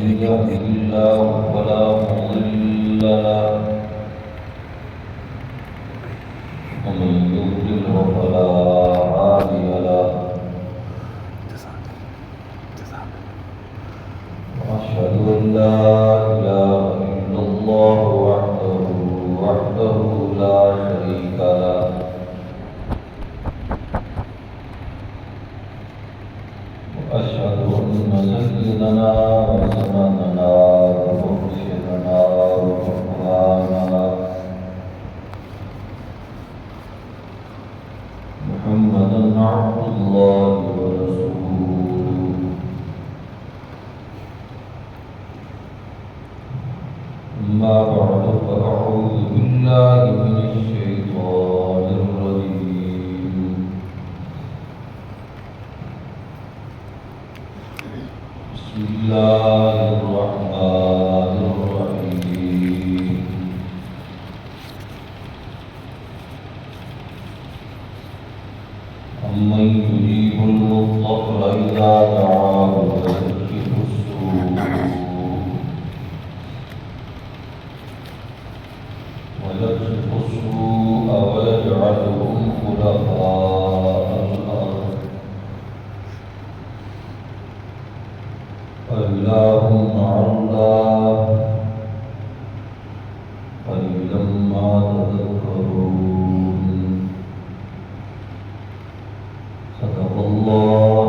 يهده الله فلا مضل له ومن يضلله فلا هادي له وأشهد أن لا إله إلا الله وحده لا شريك له وأشهد أن سيدنا وسندنا ومرشدنا وقرآننا محمدا عبد الله ورسوله أما بعد فأعوذ بالله من الشيطان الرجيم بسم الله الرحمن الرحيم أمن يجيب المضطر إذا دعاه ويكشف السوء ويجعلهم خلفاء الأرض أإله مع الله قليلا ما تذكرون صدق الله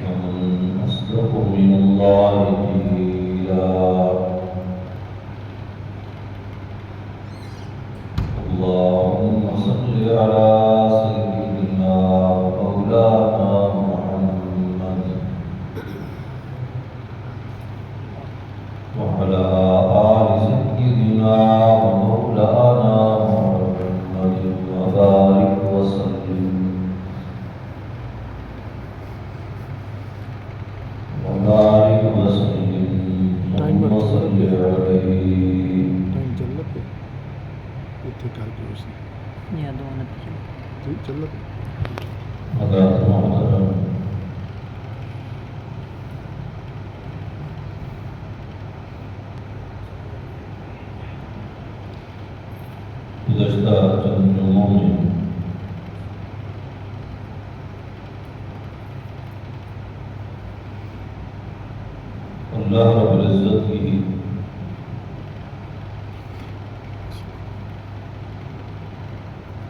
ومن أصدق من الله قيلا اللهم صل على سيدنا ومولانا محمد وعلى آل سيدنا ومولانا محمد وبارك وسلم ثم صل عليه حضرات محترم گزشتہ چند جمعوں میں اللہ رب العزت کی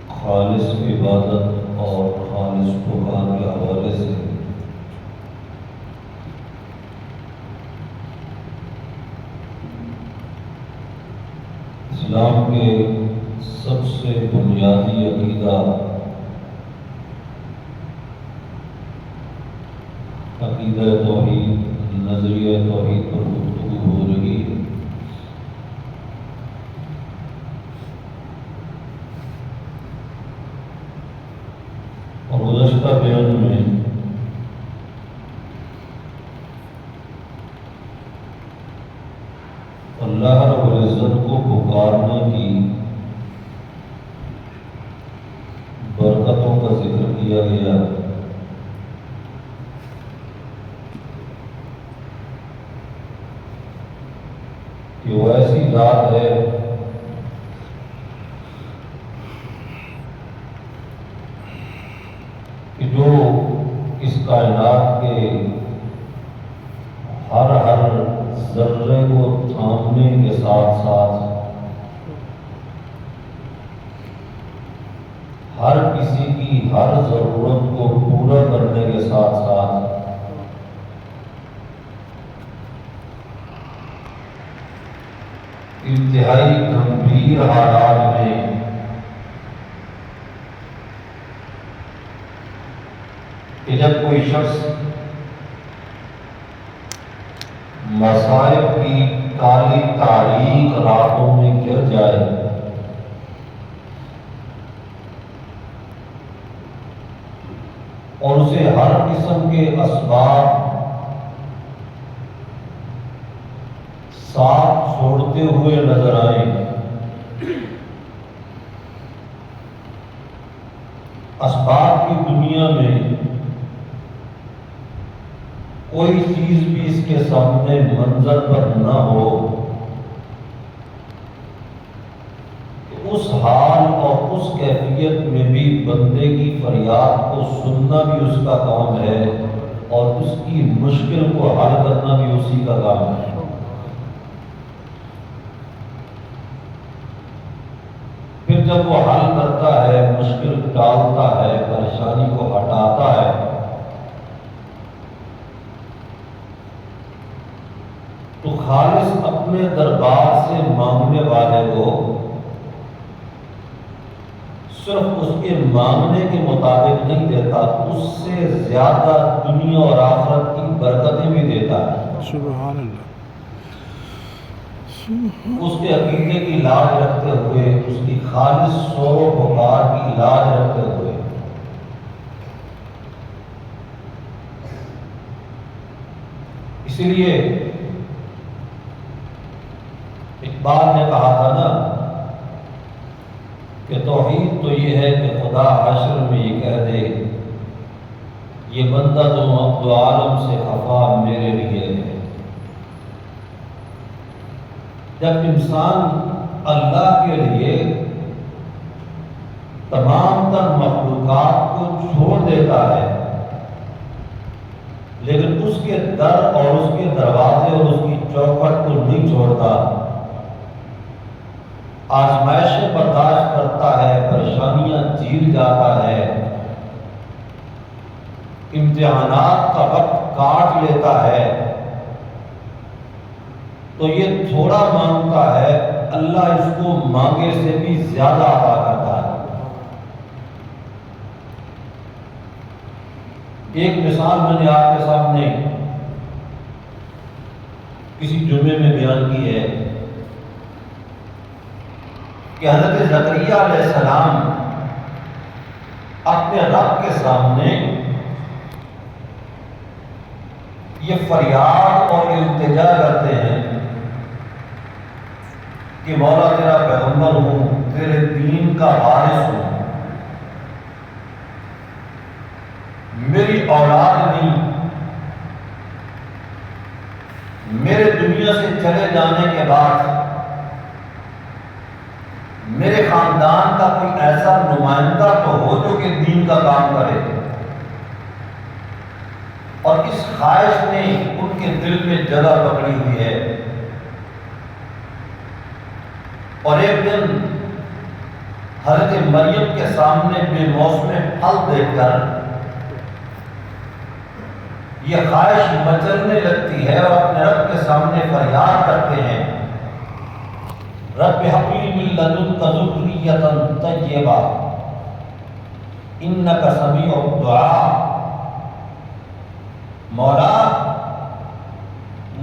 خالص عبادت اور خالص پکار کے حوالے سے اسلام کے سب سے بنیادی عقیدہ عقیدہ توحید نظریہ توحید پر گفتگو ہو رہی ہے۔ اور گزشتہ بیان میں اللہ رب العزت کو پکارنے کی برکتوں کا ذکر کیا گیا کہ وہ ایسی ذات ہے کہ جو اس کائنات کے ہر ذرے کو تھامنے کے ساتھ ساتھ ہر کسی کی ہر ضرورت کو پورا کرنے کے ساتھ ساتھ انتہائی گمبھیر حالات میں کہ جب کوئی شخص مصائب کی کالی تاریک راتوں میں گر جائے اور اسے ہر قسم کے اسباب ساتھ چھوڑتے ہوئے نظر آئیں، اسباب کی دنیا میں کوئی چیز بھی اس کے سامنے منظر پر نہ ہو، تو اس حال اور اس کیفیت میں بھی بندے کی فریاد کو سننا بھی اس کا کام ہے، اور اس کی مشکل کو حل کرنا بھی اسی کا کام ہے۔ پھر جب وہ حل کرتا ہے، مشکل ٹالتا ہے، پریشانی کو ہٹاتا ہے، تو خالص اپنے دربار سے مانگنے والے کو صرف اس کے مانگنے کے مطابق نہیں دیتا، اس سے زیادہ دنیا اور آخرت کی برکتیں بھی دیتا ہے۔ سبحان اللہ۔ اس کے عقیدے کی لاج رکھتے ہوئے، اس کی خالص سور و پکار کی لاج رکھتے ہوئے، اس لیے اقبال نے کہا تھا نا کہ توحید تو یہ ہے کہ خدا حشر میں یہ کہہ دے، یہ بندہ دو عالم سے خفا میرے لیے ہے۔ جب انسان اللہ کے لیے تمام تر مخلوقات کو چھوڑ دیتا ہے، لیکن اس کے در اور اس کے دروازے اور اس کی چوکھٹ کو نہیں چھوڑتا، آزمائشیں برداشت کرتا ہے، پریشانیاں جھیل جاتا ہے، امتحانات کا وقت کاٹ لیتا ہے، تو یہ تھوڑا مانگتا ہے، اللہ اس کو مانگے سے بھی زیادہ عطا کرتا ہے۔ ایک مثال میں نے آپ کے سامنے کسی جمعے میں بیان کی ہے کہ حضرت زکریا علیہ السلام اپنے رب کے سامنے یہ فریاد اور التجا کرتے ہیں کہ مولا تیرا پیغمبر ہوں، تیرے دین کا وارث ہوں، میری اولاد نہیں، میرے دنیا سے چلے جانے کے بعد میرے خاندان کا کوئی ایسا نمائندہ تو ہو جو کہ دین کا کام کرے۔ اور اس خواہش نے ان کے دل میں جگہ پکڑی ہوئی ہے۔ اور ایک دن حضرت مریم کے سامنے بے موسم پھل دیکھ کر یہ خواہش مچلنے لگتی ہے، اور اپنے رب کے سامنے فریاد کرتے ہیں، رب ہب لی من لدنک ذریۃ طیبہ انک سمیع الدعاء، مولا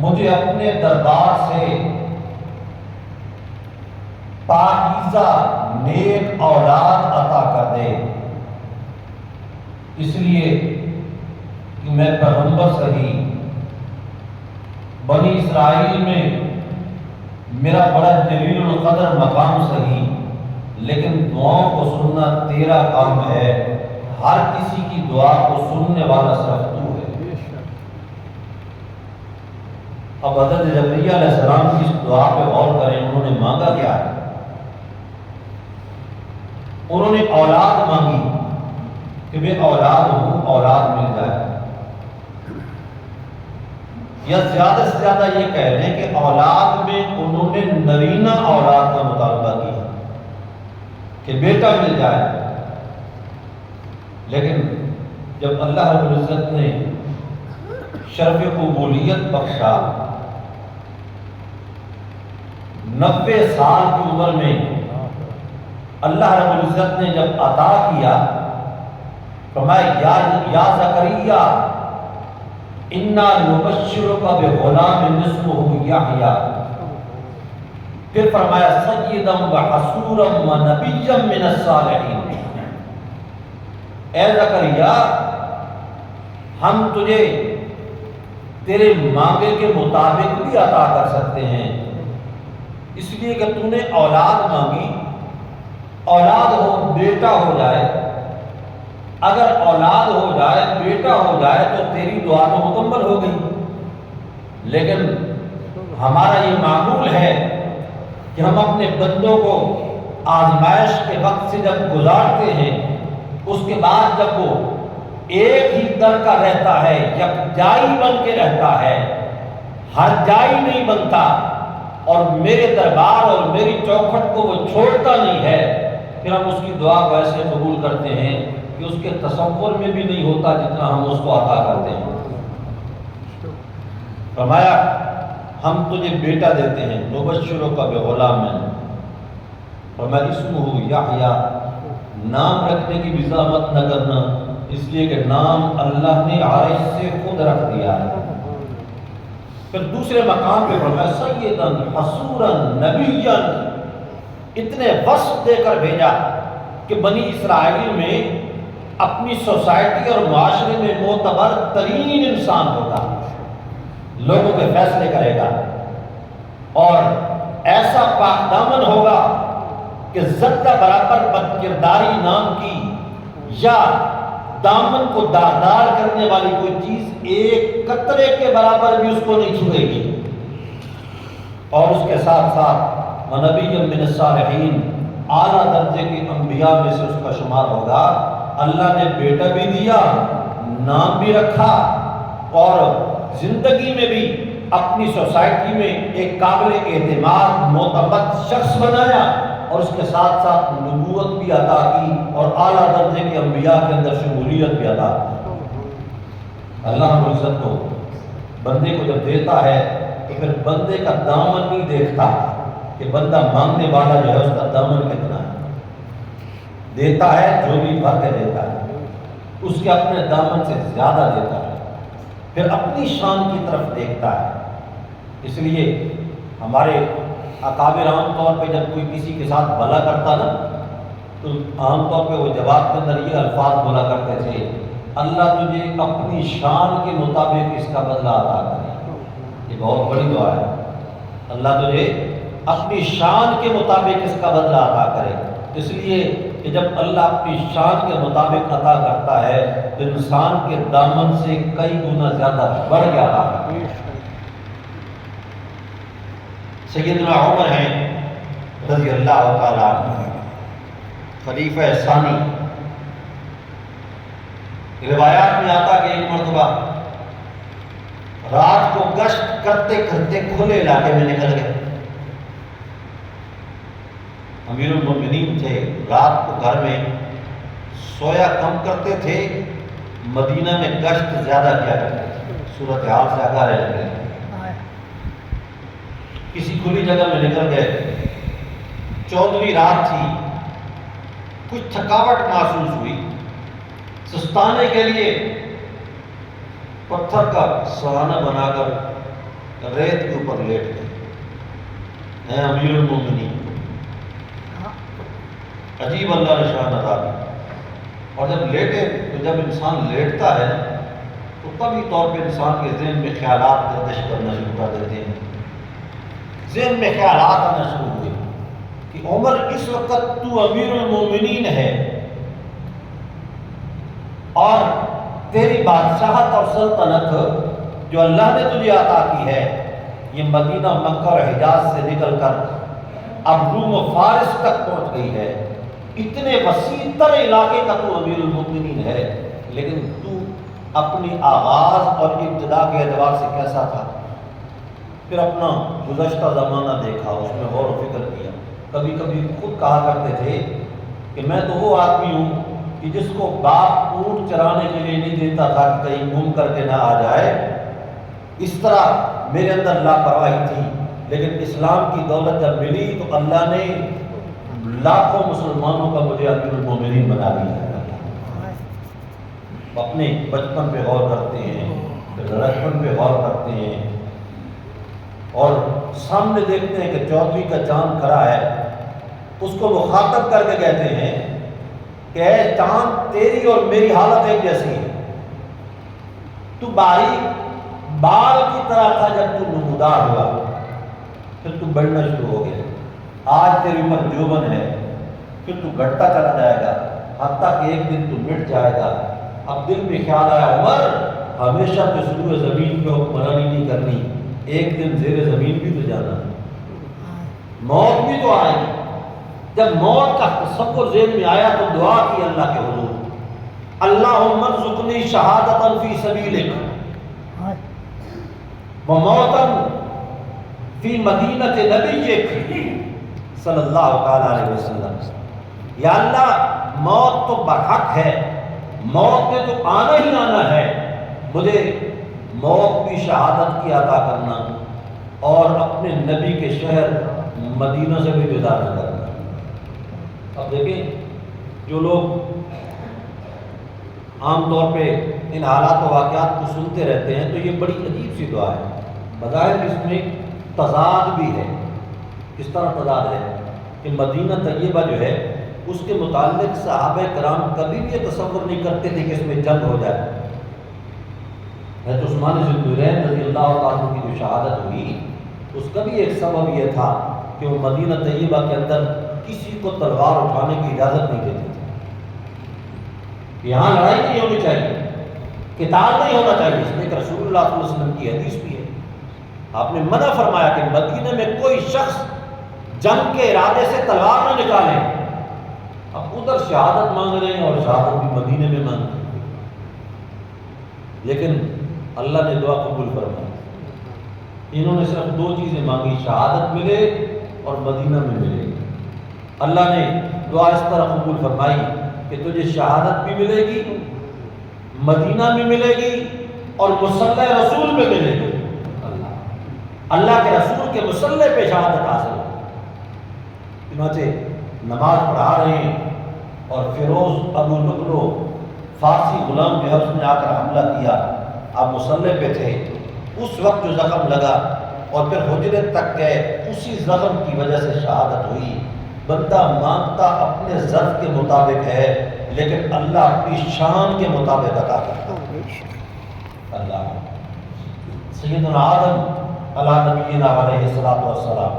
مجھے اپنے دربار سے پاکیزہ نیک اولاد عطا کر دے، اس لیے کہ میں پیغمبر صحیح، بنی اسرائیل میں میرا بڑا جلیل القدر مقام صحیح، لیکن دعاؤں کو سننا تیرا کام ہے، ہر کسی کی دعا کو سننے والا صرف تو ہے۔ اب حضرت زکریا علیہ السلام کی اس دعا پہ غور کریں، انہوں نے مانگا کیا ہے؟ انہوں نے اولاد مانگی کہ میں اولاد ہوں، اولاد مل جائے، یا زیادہ سے زیادہ یہ کہہ لیں کہ اولاد میں انہوں نے نرینہ اولاد کا مطالبہ کیا کہ بیٹا مل جائے۔ لیکن جب اللہ رب العزت نے شرف قبولیت بخشا، 90 سال کی عمر میں اللہ رب العزت نے جب عطا کیا، فرمایا یا زکریا انا نبشرک بغلام اسمہ یحییٰ، پھر فرمایا سیدا وحصورا ونبیا من الصالحین، اے زکریا ہم تجھے تیرے مانگے کے مطابق بھی عطا کر سکتے ہیں، اس لیے کہ تو نے اولاد مانگی، اولاد ہو، بیٹا ہو جائے اگر اولاد ہو جائے، بیٹا ہو جائے تو تیری دعا تو مکمل ہو گئی، لیکن ہمارا یہ معمول ہے کہ ہم اپنے بندوں کو آزمائش کے وقت سے جب گزارتے ہیں، اس کے بعد جب وہ ایک ہی در کا رہتا ہے، یکجائی بن کے رہتا ہے، ہر جائی نہیں بنتا، اور میرے دربار اور میری چوکھٹ کو وہ چھوڑتا نہیں ہے، پھر ہم اس کی دعا کو ایسے قبول کرتے ہیں کہ اس کے تصور میں بھی نہیں ہوتا جتنا ہم اس کو عطا کرتے ہیں۔ فرمایا ہم تجھے بیٹا دیتے ہیں، نبشرک بغلام، فرمایا اسمہ یحییٰ، نام رکھنے کی بھی زحمت نہ کرنا، اس لیے کہ نام اللہ نے عرش سے خود رکھ دیا ہے۔ پھر دوسرے مقام پہ فرمایا سیداً حصوراً نبیاً، اتنے وصف دے کر بھیجا کہ بنی اسرائیل میں اپنی سوسائٹی اور معاشرے میں معتبر ترین انسان ہوگا، لوگوں کے فیصلے کرے گا، اور ایسا پاک دامن ہوگا کہ ذرہ برابر بد کرداری نام کی یا دامن کو داردار کرنے والی کوئی چیز ایک قطرے کے برابر بھی اس کو نہیں چھوئے گی۔ اور اس کے ساتھ ساتھ وَنَبِيًّا مِّنَ الصَّالِحِينَ، اعلیٰ درجے کے انبیاء میں سے اس کا شمار ہوگا۔ اللہ نے بیٹا بھی دیا، نام بھی رکھا، اور زندگی میں بھی اپنی سوسائٹی میں ایک قابل اعتماد معتمد شخص بنایا، اور اس کے ساتھ ساتھ نبوت بھی عطا کی اور اعلیٰ درجے کے انبیاء کے اندر شمولیت بھی عطا کی۔ اللہ رب العزت کو بندے کو جب دیتا ہے تو پھر بندے کا دامن نہیں دیکھتا کہ بندہ مانگنے والا جو ہے اس کا دامن کتنا ہے، دیتا ہے جو بھی بھر کے دیتا ہے، اس کے اپنے دامن سے زیادہ دیتا ہے، پھر اپنی شان کی طرف دیکھتا ہے۔ اس لیے ہمارے اکابر عام طور پہ جب کوئی کسی کے ساتھ بھلا کرتا نا تو عام طور پہ وہ جواب کے اندر یہ الفاظ بولا کرتے تھے، اللہ تجھے اپنی شان کے مطابق اس کا بدلہ عطا کرے۔ یہ بہت بڑی دعا ہے، اللہ تجھے اپنی شان کے مطابق اس کا بدلہ عطا کرے۔ اس لیے کہ جب اللہ اپنی شان کے مطابق عطا کرتا ہے تو انسان کے دامن سے کئی گنا زیادہ بڑھ کے عطا کرتا ہے۔ سیدنا عمر ہیں رضی اللہ تعالیٰ عنہ، خلیفہ ثانی، روایات میں آتا کہ ایک مرتبہ رات کو گشت کرتے کرتے کھلے علاقے میں نکل گئے۔ امیر المومنین تھے، رات کو گھر میں سویا کم کرتے تھے، مدینہ میں گشت زیادہ کیا کرتے تھے، صورتحال سے آگاہ رہتے تھے۔ کسی کھلی جگہ میں نکل گئے، 14ویں رات تھی، کچھ تھکاوٹ محسوس ہوئی، سستانے کے لیے پتھر کا سہانا بنا کر ریت کے اوپر لیٹ گئے۔ اے امیر المومنین، عجیب اللہ نے شان عطا کی۔ اور جب لیٹے تو جب انسان لیٹتا ہے تو طبعی طور پہ انسان کے ذہن میں خیالات گردش کرنا شروع کر دیتے ہیں۔ ذہن میں خیالات آنا شروع ہوئے کہ عمر اس وقت تو امیر المومنین ہے اور تیری بادشاہت اور سلطنت جو اللہ نے تجھے عطا کی ہے یہ مدینہ، مکہ اور حجاز سے نکل کر اب روم و فارس تک پہنچ گئی ہے۔ اتنے وسیع تر علاقے کا تو امیر المومنین ہے، لیکن تو اپنی آغاز اور ابتدا کے اعتبار سے کیسا تھا؟ پھر اپنا گزشتہ زمانہ دیکھا، اس میں غور و فکر کیا۔ کبھی کبھی خود کہا کرتے تھے کہ میں تو وہ آدمی ہوں کہ جس کو باپ اونٹ چرانے کے لیے نہیں دیتا تھا کہ کہیں گم کر کے نہ آ جائے، اس طرح میرے اندر لاپرواہی تھی، لیکن اسلام کی دولت جب ملی تو اللہ نے لاکھوں مسلمانوں کا مجھے امیر المومنین بنا دیا۔ اپنے بچپن پہ غور کرتے ہیں، پھر لڑکپن پہ غور کرتے ہیں، اور سامنے دیکھتے ہیں کہ 14ویں کا چاند کھڑا ہے، اس کو مخاطب کر کے کہتے ہیں کہ اے چاند، تیری اور میری حالت ایک جیسی ہے، تو باریک بال کی طرح تھا جب تو نمودار ہوا، پھر تو بڑھنا شروع ہو گیا، آج تیری عمر جوبن ہے، پھر تو گھٹتا چلا جائے گا، حتیٰ حتیٰ کہ ایک دن تو مٹ جائے گا۔ اب دل میں خیال آیا عمر ہمیشہ تو سلو زمین پہ حکمرانی نہیں کرنی، ایک دن زیر زمین بھی تو جانا، موت بھی تو آئے گی۔ جب موت کا تصور ذہن میں آیا تو دعا کی اللہ کے حضور، اللہم ارزقنی شہادتا فی سبیلک وموتا فی مدینۃ نبیک صلی اللہ تعالیٰ علیہ وسلم۔ یا اللہ موت تو برحق ہے، موت نے تو آنا ہی آنا ہے، مجھے موت بھی شہادت کی عطا کرنا اور اپنے نبی کے شہر مدینہ سے بھی جدا نہ کرنا۔ اب دیکھیں جو لوگ عام طور پہ ان حالات و واقعات کو سنتے رہتے ہیں تو یہ بڑی عجیب سی دعا ہے، بظاہر اس میں تضاد بھی ہے۔ اس طرح تضاد ہے کہ مدینہ طیبہ جو ہے اس کے متعلق صحابہ کرام کبھی بھی یہ تصور نہیں کرتے تھے کہ اس میں جنگ ہو جائے۔ حضرت عثمان ذی النورین رضی اللہ تعالیٰ کی جو شہادت ہوئی اس کا بھی ایک سبب یہ تھا کہ وہ مدینہ طیبہ کے اندر کسی کو تلوار اٹھانے کی اجازت نہیں دیتے تھے کہ یہاں لڑائی نہیں ہونی چاہیے، قتال نہیں ہونا چاہیے۔ اس میں ایک رسول اللہ صلی اللہ علیہ وسلم کی حدیث بھی ہے، آپ نے منع فرمایا کہ مدینہ میں کوئی شخص جنگ کے ارادے سے تلوار نہ نکالے۔ اب ادھر شہادت مانگ رہے ہیں اور شہادت بھی مدینے میں مانگ رہے ہیں، لیکن اللہ نے دعا قبول فرمائی۔ انہوں نے صرف دو چیزیں مانگی، شہادت ملے اور مدینہ میں ملے۔ اللہ نے دعا اس طرح قبول فرمائی کہ تجھے شہادت بھی ملے گی، مدینہ میں ملے گی اور مصلی رسول میں ملے گی۔ اللہ کے رسول کے مصلی پہ شہادت حاصل ہو۔ چنانچہ نماز پڑھا رہے ہیں اور فیروز ابو لؤلؤ فارسی غلام جو ہے اس نے آ کر حملہ کیا، آپ مصلی پہ تھے، اس وقت جو زخم لگا اور پھر حجرے تک گئے، اسی زخم کی وجہ سے شہادت ہوئی۔ بندہ مانگتا اپنے ظرف کے مطابق ہے لیکن اللہ اپنی شان کے مطابق عطا کرتا ہے۔ اللہ سیدنا آدم علیہ نبینا علیہ الصلوۃ والسلام،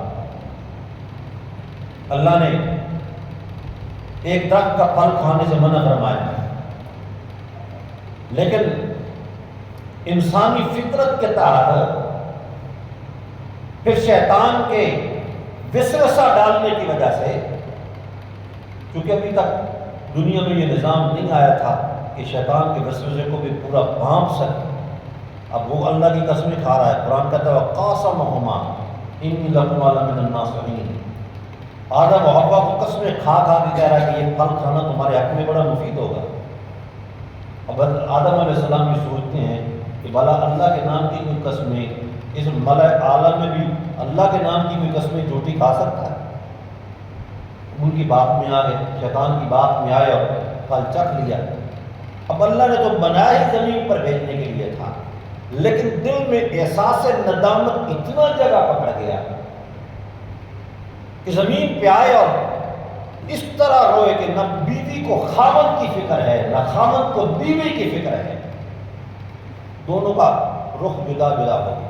اللہ نے ایک درخت کا پھل کھانے سے منع فرمایا، لیکن انسانی فطرت کے تحت پھر شیطان کے وسوسہ ڈالنے کی وجہ سے، کیونکہ ابھی تک دنیا میں یہ نظام نہیں آیا تھا کہ شیطان کے وسوسے کو بھی پورا بھانپ سکے، اب وہ اللہ کی قسمیں کھا رہا ہے۔ قرآن کہتا ہے وَقَاسَمَهُمَا إِنِّي لَكُمَا لَمِنَ النَّاصِحِينَ، آدم و حوا کو قسمیں کھا کھا کے کہہ رہا ہے کہ یہ پھل کھانا تمہارے حق میں بڑا مفید ہوگا۔ اب آدم علیہ السلام یہ سوچتے ہیں کہ بھلا اللہ کے نام کی کوئی قسمیں اس ملأ عالم میں بھی اللہ کے نام کی کوئی قسمیں جھوٹی کھا سکتا ہے؟ ان کی بات میں آ گئے، شیطان کی بات میں آئے اور پھل چکھ لیا۔ اب اللہ نے تو بنایا ہی زمین پر بھیجنے کے لیے تھا، لیکن دل میں احساس ندامت اتنا جگہ پکڑ گیا کہ زمین پہ آئے اور اس طرح روئے کہ نہ بیوی کو خاوند کی فکر ہے نہ خاوند کو بیوی کی فکر ہے، دونوں کا رخ جدا جدا ہو گیا۔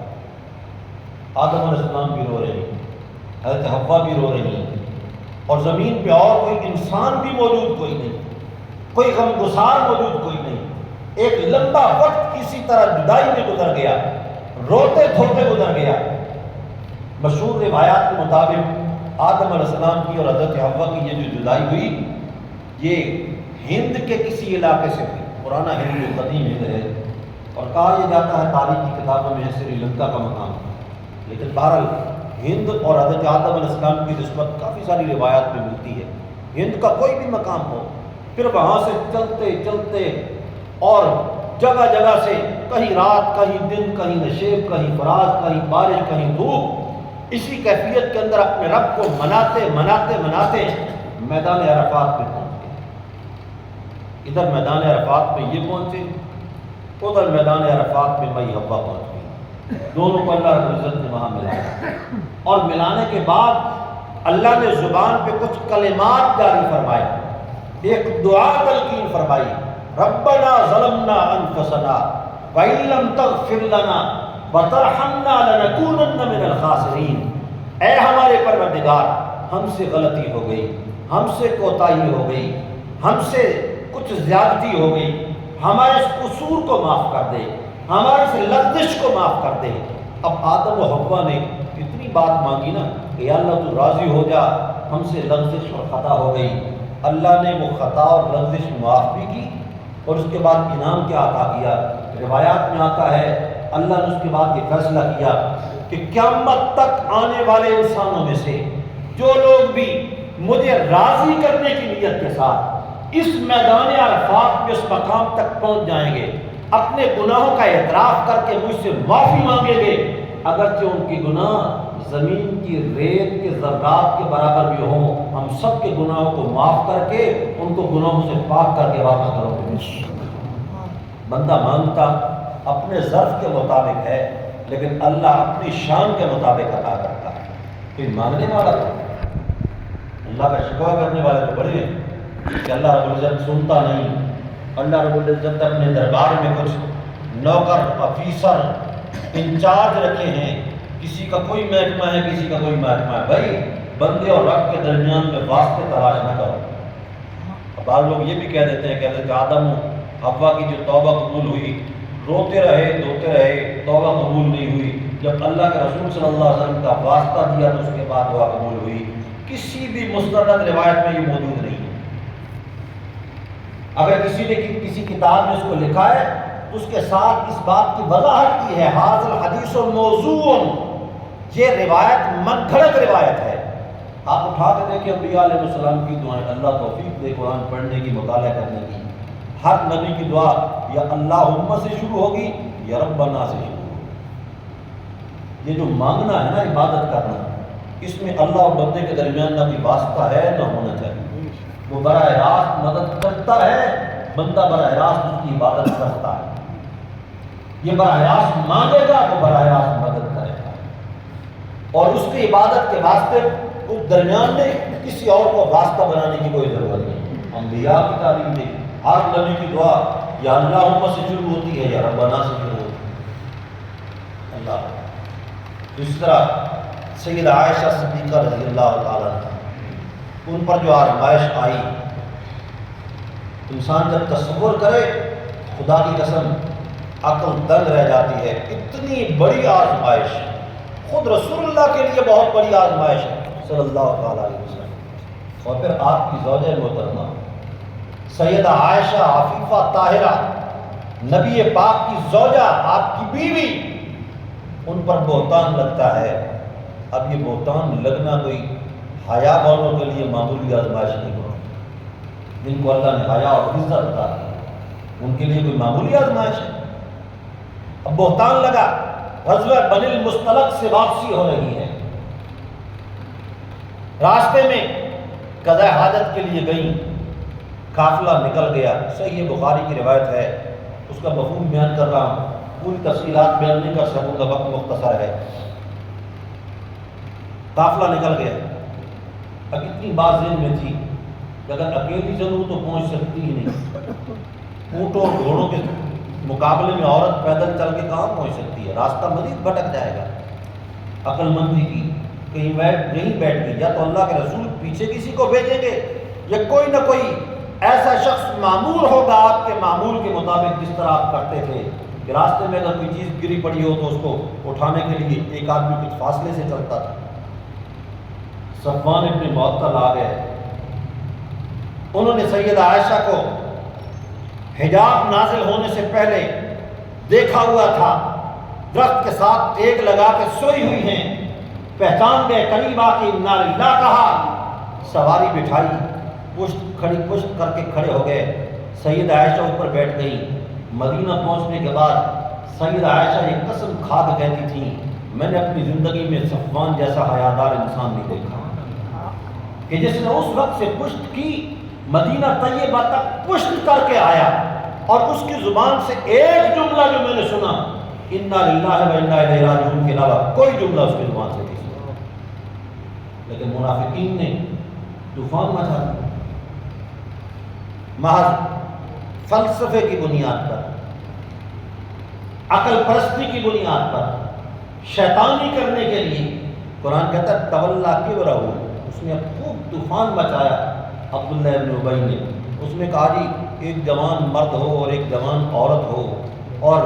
آدم علیہ السلام بھی رو رہے ہیں، حضرت حوا بھی رو رہی ہیں، اور زمین پہ اور کوئی انسان بھی موجود کوئی نہیں، کوئی غمگسار موجود کوئی نہیں۔ ایک لمبا وقت اسی طرح جدائی میں گزر گیا، روتے دھوتے گزر گیا۔ مشہور روایات کے مطابق آدم علیہ السلام کی اور حضرت حوا کی یہ جو جدائی ہوئی یہ ہند کے کسی علاقے سے ہوئی، پرانا ہند جو قدیم ہند ہے، اور کہا یہ جاتا ہے تاریخ کی کتابوں میں سری لنکا کا مقام، لیکن بہرحال ہند اور حضرت آدم علیہ السلام کی نسبت کافی ساری روایات میں ملتی ہے۔ ہند کا کوئی بھی مقام ہو، پھر وہاں سے چلتے چلتے اور جگہ جگہ سے کہیں رات کہیں دن، کہیں نشیب کہیں فراز، کہیں بارش کہیں دھوپ، اسی کیفیت کے اندر اپنے رب کو مناتے مناتے مناتے میدان عرفات میں پہنچ گئے۔ ادھر میدان عرفات میں یہ پہنچے، ادھر میدان عرفات میں مئی حوا پہنچ گئی، دونوں کو اللہ رب العزت نے وہاں ملایا، اور ملانے کے بعد اللہ نے زبان پہ کچھ کلمات جاری فرمائے، ایک دعا تلقین فرمائی، ربنا ظلمنا انفسنا وان لم تغفر لنا وترحمنا لنکونن من الخاسرین۔ اے ہمارے پروردگار، ہم سے غلطی ہو گئی، ہم سے کوتاہی ہو گئی، ہم سے کچھ زیادتی ہو گئی، ہمارے اس قصور کو معاف کر دے، ہماری اس لغزش کو معاف کر دے۔ اب آدم و حوا نے اتنی بات مانگی نا کہ یا اللہ تو راضی ہو جا، ہم سے لغزش اور خطا ہو گئی۔ اللہ نے وہ خطا اور لغزش معاف بھی کی، اور اس کے بعد انعام کیا عطا کیا؟ روایات میں آتا ہے اللہ نے اس کے بعد یہ فیصلہ کیا کہ قیامت تک آنے والے انسانوں میں سے جو لوگ بھی مجھے راضی کرنے کی نیت کے ساتھ اس میدان عرفات میں اس مقام تک پہنچ جائیں گے، اپنے گناہوں کا اعتراف کر کے مجھ سے معافی مانگیں گے، اگرچہ ان کے گناہ زمین کی ریت کے ذرات کے برابر بھی ہوں، ہم سب کے گناہوں کو معاف کر کے ان کو گناہوں سے پاک کر کے واپس کرو گے۔ بندہ مانگتا اپنے ظرف کے مطابق ہے، لیکن اللہ اپنی شان کے مطابق عطا کرتا ہے۔ کوئی مانگنے والا تو اللہ کا شکوہ کرنے والے تو بڑے ہیں کہ اللہ رب العزت سنتا نہیں۔ اللہ رب العزت اپنے دربار میں کچھ نوکر، افیسر، انچارج رکھے ہیں، کسی کا کوئی محکمہ ہے، کسی کا کوئی محکمہ ہے۔ بھائی بندے اور رب کے درمیان میں واسطے تلاش نہ کرو۔ بعض لوگ یہ بھی کہہ دیتے ہیں کہ آدم و حوا کی جو توبہ قبول ہوئی، روتے رہے دھوتے رہے، توبہ قبول نہیں ہوئی، جب اللہ کے رسول صلی اللہ علیہ وسلم کا واسطہ دیا تو اس کے بعد دعا قبول ہوئی۔ کسی بھی مستند روایت میں یہ موجود نہیں ہے۔ اگر کسی نے کسی کتاب میں اس کو لکھا ہے تو اس کے ساتھ اس بات کی وضاحت کی ہے حاصل حدیث موضوع، یہ روایت من گھڑت روایت ہے۔ آپ اٹھا کے دیکھیں انبیاء علیہ السلام کی دعائیں، اللہ توفیق دے قرآن پڑھنے کی، مطالعہ کرنے کی۔ ہر نبی کی دعا یا اللہم سے شروع ہوگی یا ربنا سے شروع ہوگی۔ یہ جو مانگنا ہے نا، عبادت کرنا، اس میں اللہ اور بندے کے درمیان نہ کوئی واسطہ ہے نہ ہونا چاہیے۔ وہ براہ راست مدد کرتا ہے، بندہ براہ راست اس کی عبادت کرتا ہے۔ یہ براہ راست مانگے گا تو براہ راست مدد کرے گا، اور اس کی عبادت کے واسطے اس درمیان میں کسی اور کو واسطہ بنانے کی کوئی ضرورت نہیں۔ انبیاء کی تعلیم دی، ہر نبی کی دعا یا اللہم سے شروع ہوتی ہے یا ربنا سے شروع ہوتی ہے۔ اللہ اس طرح سیدہ عائشہ صدیقہ رضی اللہ تعالیٰ عنہ، ان پر جو آزمائش آئی، انسان جب تصور کرے خدا کی قسم عقل دنگ رہ جاتی ہے۔ اتنی بڑی آزمائش خود رسول اللہ کے لیے بہت بڑی آزمائش ہے صلی اللہ تعالیٰ علیہ وسلم، اور پھر آپ کی زوجہ محترمہ سیدہ عائشہ عفیفہ طاہرہ، نبی پاک کی زوجہ، آپ کی بیوی، ان پر بہتان لگتا ہے۔ اب یہ بہتان لگنا کوئی حیا والوں کے لیے معمولی آزمائش نہیں ہو، جن کو اللہ نے حیا اور عزت عطا کی، ان کے لیے کوئی معمولی آزمائش ہے۔ اب بہتان لگا، غزوہ بنی المصطلق سے واپسی ہو رہی ہے، راستے میں قضاء حاجت کے لیے گئیں، قافلہ نکل گیا۔ صحیح بخاری کی روایت ہے، اس کا مفہوم بیان کر رہا ہوں، پوری تفصیلات بیان نہیں کر سکوں گا، وقت مختصر ہے۔ قافلہ نکل گیا، اب اتنی بات ذہن میں تھی کہ اگر اکیلی چلوں تو پہنچ سکتی ہی نہیں، اونٹوں اور گھوڑوں کے مقابلے میں عورت پیدل چل کے کہاں پہنچ سکتی ہے، راستہ مزید بھٹک جائے گا۔ عقل مندی کی کہیں نہیں بیٹھ گئی، یا تو اللہ کے رسول پیچھے کسی کو بھیجیں گے یا کوئی نہ کوئی ایسا شخص معمول ہوگا آپ کے معمول کے مطابق، جس طرح آپ کرتے تھے کہ راستے میں اگر کوئی چیز گری پڑی ہو تو اس کو اٹھانے کے لیے ایک آدمی کچھ فاصلے سے چلتا تھا۔ صفوان ابن معطل آ گئے، انہوں نے سیدہ عائشہ کو حجاب نازل ہونے سے پہلے دیکھا ہوا تھا، درخت کے ساتھ ٹیک لگا کے سوئی ہوئی ہیں، پہچان گئے، قریب آ کے انا للہ کہا، سواری بٹھائی، پشت کر کے کھڑے ہو گئے۔ سیدہ عائشہ اوپر بیٹھ گئی۔ مدینہ پہنچنے کے بعد سیدہ عائشہ یہ قسم کھا کے کہتی تھی، میں نے اپنی زندگی میں صفوان جیسا حیادار انسان نہیں دیکھا کہ جس نے اس وقت سے پشت کی، مدینہ طیبہ تک پشت کر کے آیا، اور اس کی زبان سے ایک جملہ جو میں نے سنا، انا للہ و انا الیہ راجعون کے علاوہ کوئی جملہ اس کی زبان سے نہیں سنا۔ لیکن منافقین نے طوفان مچا دیا، محض فلسفے کی بنیاد پر، عقل پرستی کی بنیاد پر، شیطانی کرنے کے لیے۔ قرآن کہتا ہے تولا کبرہ، اس نے خوب طوفان مچایا عبداللہ ابن ابی نے، اس میں کہا جی ایک جوان مرد ہو اور ایک جوان عورت ہو اور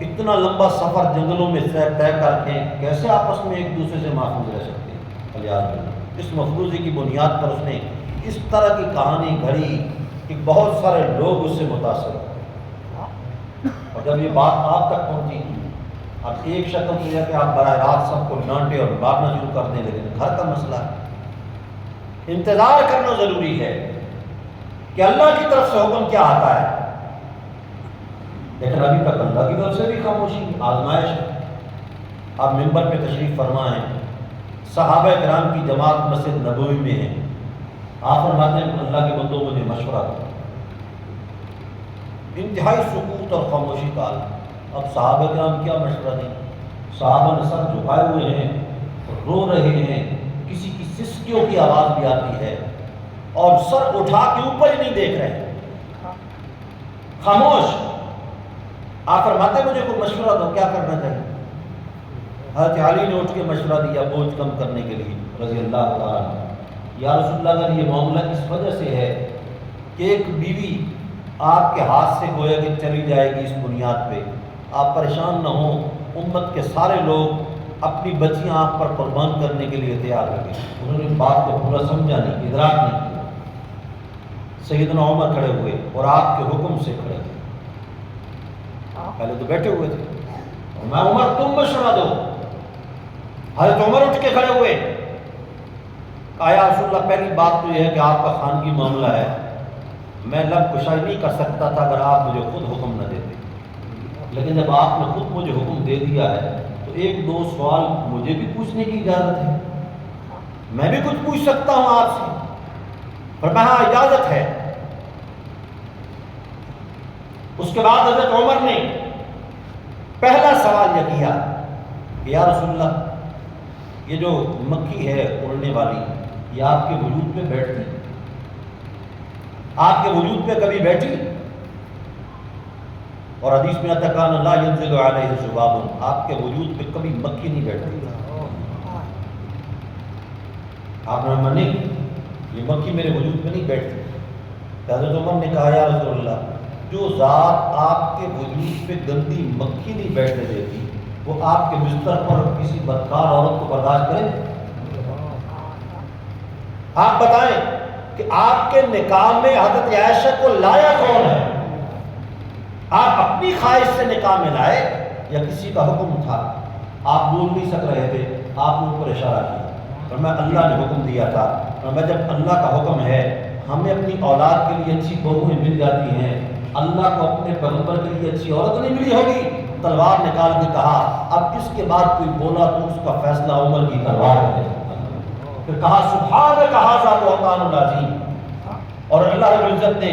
اتنا لمبا سفر جنگلوں میں طے کر کے کیسے آپس میں ایک دوسرے سے محفوظ رہ سکتے ہیں؟ الیاذ باللہ۔ اس مفروضے کی بنیاد پر اس نے اس طرح کی کہانی گھڑی کہ بہت سارے لوگ اس سے متاثر ہوئے، اور جب یہ بات آپ تک پہنچی اب ایک شکل تو یہ کہ آپ براہ راست سب کو ڈانٹے اور مارنا شروع کر دیں، لیکن گھر کا مسئلہ ہے، انتظار کرنا ضروری ہے کہ اللہ کی طرف سے حکم کیا آتا ہے۔ لیکن ابھی تک اللہ کی طرف سے بھی خاموشی، آزمائش ہے۔ آپ منبر پہ تشریف فرما ہیں، صحابہ کرام کی جماعت مسجد نبوی میں ہے، آپ فرماتے ہیں اللہ کے بندوں مجھے مشورہ دو، انتہائی سکوت اور خاموشی کا عالم۔ اب صحابہ کرام کیا مشورہ دیں؟ صحابہ نے سر جھکائے ہوئے ہیں، رو رہے ہیں، کسی کی سسکیوں کی آواز بھی آتی ہے اور سر اٹھا کے اوپر ہی نہیں دیکھ رہے، خاموش۔ آپ فرماتے مجھے کوئی مشورہ دو، کیا کرنا چاہیے؟ حضرت علی نے اٹھ کے مشورہ دیا بوجھ کم کرنے کے لیے رضی اللہ تعالیٰ عنہ، یا رسول اللہ اگر یہ معاملہ اس وجہ سے ہے کہ ایک بیوی آپ کے ہاتھ سے گویا کہ چلی جائے گی، اس بنیاد پہ آپ پریشان نہ ہوں، امت کے سارے لوگ اپنی بچیاں آپ پر قربان کرنے کے لیے تیار ہو گئے۔ انہوں نے بات کو پورا سمجھا نہیں، ادراک نہیں کیا۔ سیدنا عمر کھڑے ہوئے اور آپ کے حکم سے کھڑے ہوئے، پہلے تو بیٹھے ہوئے تھے، میں عمر تم مشورہ دو۔ حضرت عمر اٹھ کے کھڑے ہوئے، کہا یا رسول اللہ پہلی بات تو یہ ہے کہ آپ کا خانگی معاملہ ہے، میں لب کشائی نہیں کر سکتا تھا اگر آپ مجھے خود حکم نہ دیتے، لیکن جب آپ نے خود مجھے حکم دے دیا ہے تو ایک دو سوال مجھے بھی پوچھنے کی اجازت ہے، میں بھی کچھ پوچھ سکتا ہوں آپ سے؟ پر میں ہاں اجازت ہے۔ اس کے بعد حضرت عمر نے پہلا سوال یہ کیا کہ یا رسول اللہ یہ جو مکھی ہے اڑنے والی، یہ آپ کے وجود پہ بیٹھتی، آپ کے وجود پہ کبھی بیٹھی؟ اور حدیث میں آتا کان لا ينزل علیہ ذباب، آپ کے وجود پہ کبھی مکھی نہیں بیٹھتی۔ آپ نے فرمایا نہیں، یہ مکھی میرے وجود پہ نہیں بیٹھتی۔ حضرت عمر نے کہا یا رسول اللہ جو ذات آپ کے وجود پہ گندی مکھی نہیں بیٹھنے دیتی وہ آپ کے بستر پر کسی بدکار عورت کو برداشت کرے؟ آپ بتائیں کہ آپ کے نکاح میں حضرت عائشہ کو لایا کون ہے؟ آپ اپنی خواہش سے نکاح میں لائے یا کسی کا حکم تھا؟ آپ بول نہیں سک رہے تھے، آپ نے اوپر اشارہ کیا اور میں اللہ نے حکم دیا تھا، اور میں جب اللہ کا حکم ہے ہمیں اپنی اولاد کے لیے اچھی بہویں مل جاتی ہیں، اللہ کو اپنے پیغمبر کے لیے اچھی عورت نہیں ملی ہوگی؟ تلوار نکال کے کہا اب اس کے بعد کوئی بولا تو اس کا فیصلہ عمر کی تلوار ہے۔ پھر کہا سبحانک ھذا بہتان عظیم، اور اللہ رب العزت نے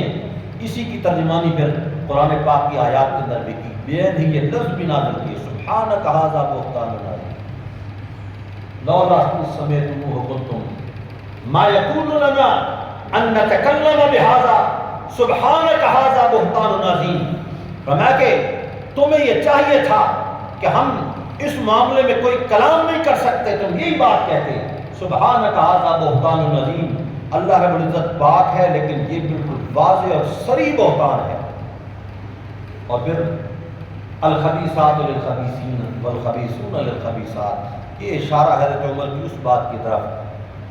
اسی کی ترجمانی پھر قرآن پاک کی آیات کے اندر بھی کی، بے یہ لفظ بھی نازل کیے سبحانک ھذا بہتان عظیم لولا اذ سمعتموہ قلتم ما یکون لنا ان نتکلم بھذا سبحانک ھذا بہتان عظیم۔ فرمایا کہ تمہیں یہ چاہیے تھا کہ ہم اس معاملے میں کوئی کلام نہیں کر سکتے، تم یہی بات کہتے سبحانک ھذا بہتان عظیم، اللہ رب العزت پاک ہے لیکن یہ بالکل واضح اور صریح بہتان ہے۔ اور پھر الخبیثات للخبیثین والخبیثون للخبیثات، یہ اشارہ حضرت عمر کی اس بات کی طرف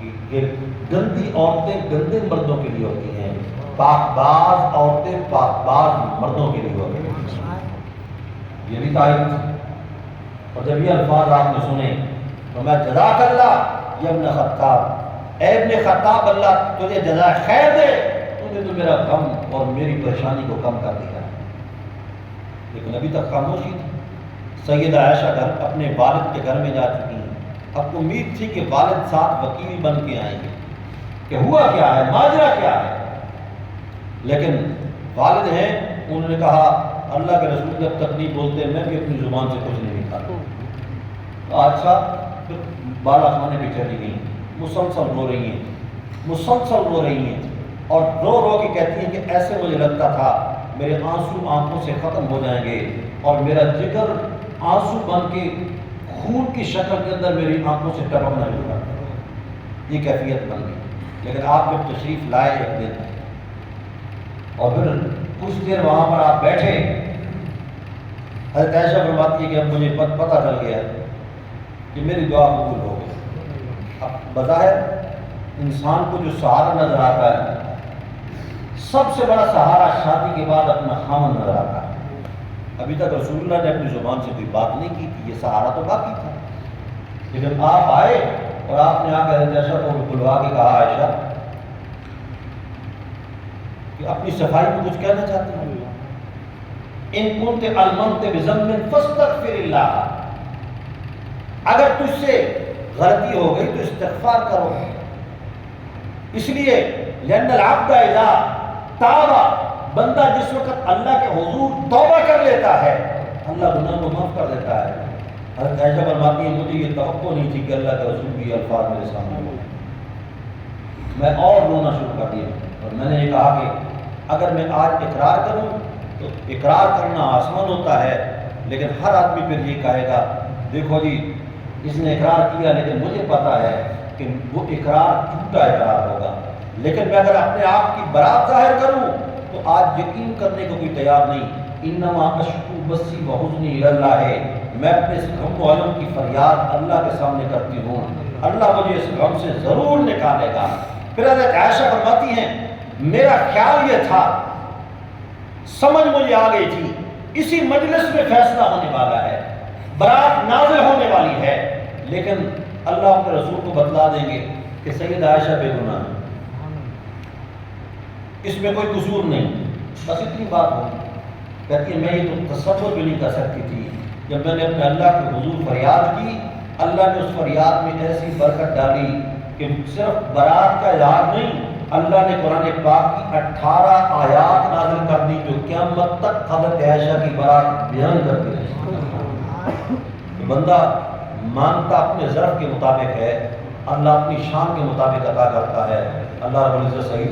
کہ یہ گندی عورتیں گندے مردوں کے لیے ہوتی ہیں، پاک باز عورتیں پاک باز مردوں کے لیے ہوتی ہیں، یہ بھی تائید تھی۔ اور جب یہ الفاظ آپ نے سنے تو میں جزاک اللہ یا ابن خطاب، اے ابن خطاب اللہ تجھے جزائے خیر دے، تو نے تو میرا غم اور میری پریشانی کو کم کر دیا۔ لیکن ابھی تک خاموشی تھی۔ سیدہ عائشہ گھر اپنے والد کے گھر میں جا چکی ہیں، اب امید تھی کہ والد ساتھ وکیل بن کے آئیں گے کہ ہوا کیا ہے، ماجرا کیا ہے، لیکن والد ہیں انہوں نے کہا اللہ کے رسول جب تک نہیں بولتے میں بھی اپنی زبان سے کچھ نہیں نکالتا۔ اچھا، پھر بالا خانے پہ چلی گئی، مسلسل رو رہی ہیں، مسلسل رو رہی ہیں، اور رو رو کے کہتی ہیں کہ ایسے مجھے لگتا تھا میرے آنسو آنکھوں سے ختم ہو جائیں گے اور میرا جگر آنسو بن کے خون کی شکل کے اندر میری آنکھوں سے ٹپکنا لگا، یہ کیفیت بن گئی۔ لیکن آپ جب تشریف لائے ایک دن اور پھر کچھ دیر وہاں پر آپ بیٹھے، حضرت عائشہ فرماتی ہے کہ اب مجھے پتہ چل گیا کہ میری دعا قبول ہو گئی۔ اب بظاہر انسان کو جو سہارا نظر آتا ہے، سب سے بڑا سہارا شادی کے بعد اپنا خامن نظر آتا ہے۔ ابھی تک رسول اللہ نے اپنی زبان سے کوئی بات نہیں کی تھی، یہ سہارا تو باقی تھا، لیکن آپ آئے اور آپ نے آ کر حضرت عائشہ کو بلوا کے کہا، عائشہ کہ اپنی صفائی میں کچھ کہنا چاہتے ہیں؟ ان کنت الممت بذنب فاستغفر اللہ، اگر تجھ سے غلطی ہو گئی تو استغفار کرو، اس لیے لأن العبد اذا تاب، بندہ جس وقت اللہ کے حضور توبہ کر لیتا ہے اللہ گناہ کو معاف کر دیتا ہے۔ حضرت عائشہ فرماتی ہے مجھے یہ توقع نہیں تھی کہ اللہ کے رسول کی الفاظ میرے سامنے ہو، میں اور رونا شروع کر دیا اور میں نے یہ کہا کہ اگر میں آج اقرار کروں تو اقرار کرنا آسان ہوتا ہے، لیکن ہر آدمی پھر یہ کہے گا دیکھو جی اس نے اقرار کیا لیکن مجھے پتا ہے کہ وہ اقرار جھوٹا اقرار ہوگا، لیکن میں اگر اپنے آپ کی برات ظاہر کروں تو آج یقین کرنے کو کوئی تیار نہیں۔ انما اشکو بسی و حزنی الی اللہ، میں اپنے اس غم و الم کی فریاد اللہ کے سامنے کرتی ہوں، اللہ مجھے اس غم سے ضرور نکالے گا۔ پھر حضرت عائشہ فرماتی ہیں میرا خیال یہ تھا، سمجھ مجھے آ گئی تھی اسی مجلس میں فیصلہ ہونے والا ہے، برات نازل ہونے والی ہے، لیکن اللہ اپنے رسول کو بتلا دیں گے کہ سیدہ عائشہ بے گناہ ہے، اس میں کوئی قصور نہیں، بس اتنی بات ہوگی۔ کہتی ہے میں یہ تو تصور بھی نہیں کر سکتی تھی، جب میں نے اپنے اللہ کے حضور فریاد کی اللہ نے اس فریاد میں ایسی برکت ڈالی کہ صرف برات کا اظہار نہیں، اللہ نے قرآن پاک کی 18 آیات نازل کر دی جو قیامت تک حضرت عائشہ کی برات بیان کرتی رہی۔ بندہ مانتا اپنے ظرف کے مطابق ہے، اللہ اپنی شان کے مطابق عطا کرتا ہے۔ اللہ رب العزت صحیح